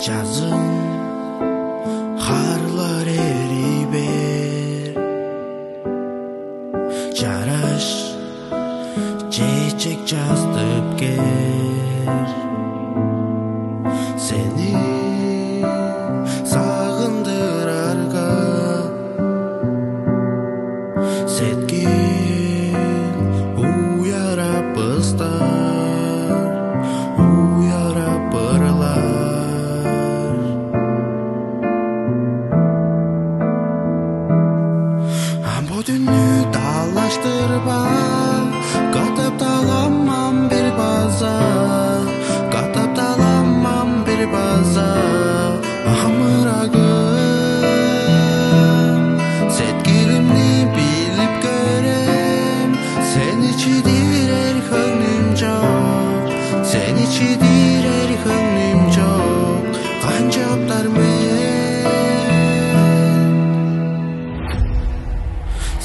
Жазын харлар эрибер жараш чечек жаздып кер сени сагындырарга сеткил уярапыздар уярапырлар амбо түнү талаштырба катап таламам бир база катап таламам бир база амырагым сеткилимни билип көрөм сени чидирер көңүм жок сени чидирер көңүм жок канчаптар мен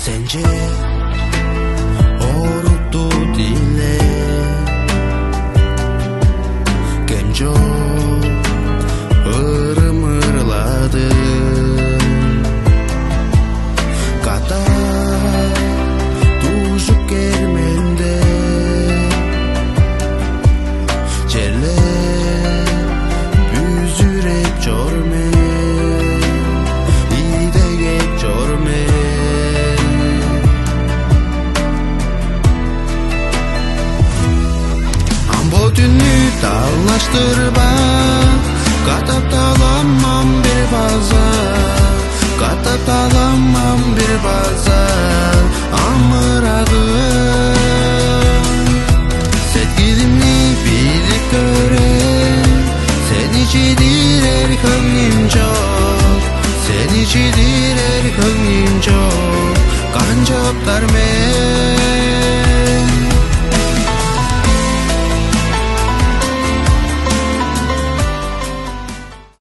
сен же орукту диле кем жок ырымырладым ката тушуп керменде жерлеп бүзүреп жормен идегеп жормен амбо түнү талаштырба катап таламам бир база катап таламам бир база амырагым сеткилимни билип көрөм сени чидирер көңүм жок сени чидирер көңүм жок канчаптар мен